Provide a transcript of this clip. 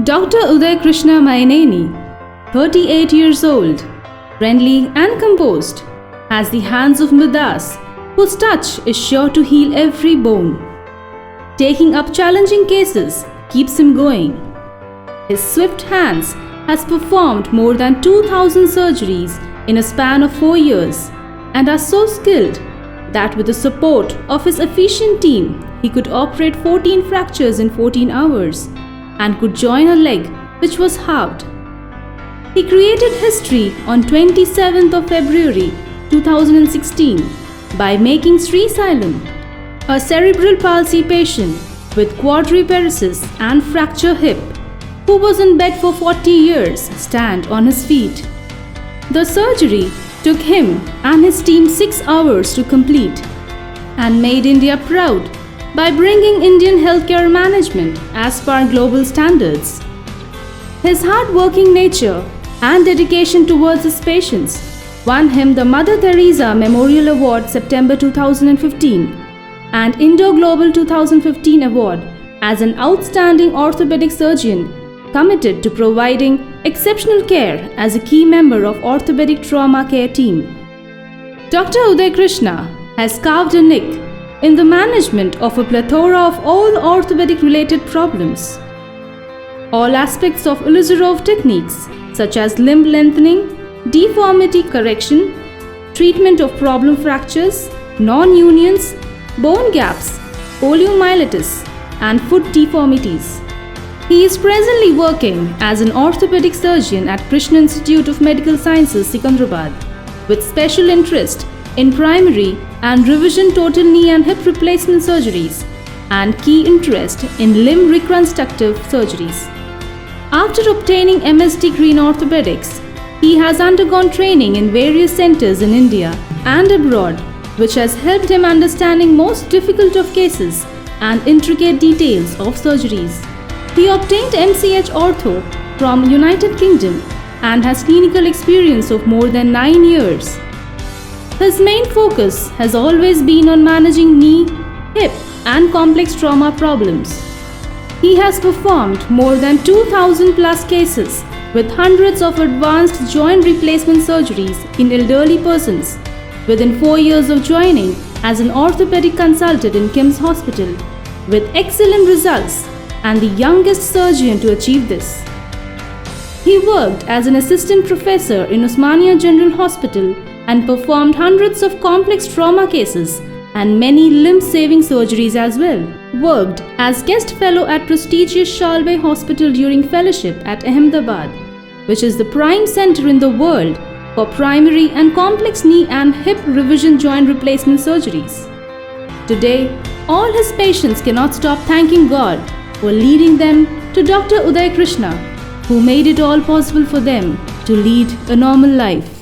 Dr. Uday Krishna Maineni, 38 years old, friendly and composed, has the hands of Midas, whose touch is sure to heal every bone. Taking up challenging cases keeps him going. His swift hands has performed more than 2,000 surgeries in a span of 4 years and are so skilled that with the support of his efficient team, he could operate 14 fractures in 14 hours and could join a leg which was halved. He created history on 27th of February 2016 by making Sri Sailam, a cerebral palsy patient with quadriparesis and fractured hip, who was in bed for 40 years, stand on his feet. The surgery took him and his team 6 hours to complete and made India proud by bringing Indian healthcare management as per global standards. His hard-working nature and dedication towards his patients won him the Mother Teresa Memorial Award September 2015 and Indo Global 2015 Award as an outstanding orthopedic surgeon committed to providing exceptional care as a key member of orthopedic trauma care team. Dr. Uday Krishna has carved a niche in the management of a plethora of all orthopedic related problems. All aspects of Iluzarov techniques such as limb lengthening, deformity correction, treatment of problem fractures, non-unions, bone gaps, poliomyelitis and foot deformities. He is presently working as an orthopedic surgeon at Krishna Institute of Medical Sciences, Secunderabad, with special interest in primary and revision total knee and hip replacement surgeries and key interest in limb reconstructive surgeries. After obtaining MS degree in orthopedics, he has undergone training in various centers in India and abroad, which has helped him understanding most difficult of cases and intricate details of surgeries. He obtained MCH Ortho from United Kingdom and has clinical experience of more than 9 years. His main focus has always been on managing knee, hip and complex trauma problems. He has performed more than 2,000 plus cases with hundreds of advanced joint replacement surgeries in elderly persons within 4 years of joining as an orthopedic consultant in KIMS Hospital, with excellent results and the youngest surgeon to achieve this. He worked as an assistant professor in Osmania General Hospital and performed hundreds of complex trauma cases and many limb-saving surgeries as well. Worked as guest fellow at prestigious Shalbay Hospital during fellowship at Ahmedabad, which is the prime center in the world for primary and complex knee and hip revision joint replacement surgeries. Today, all his patients cannot stop thanking God for leading them to Dr. Uday Krishna, who made it all possible for them to lead a normal life.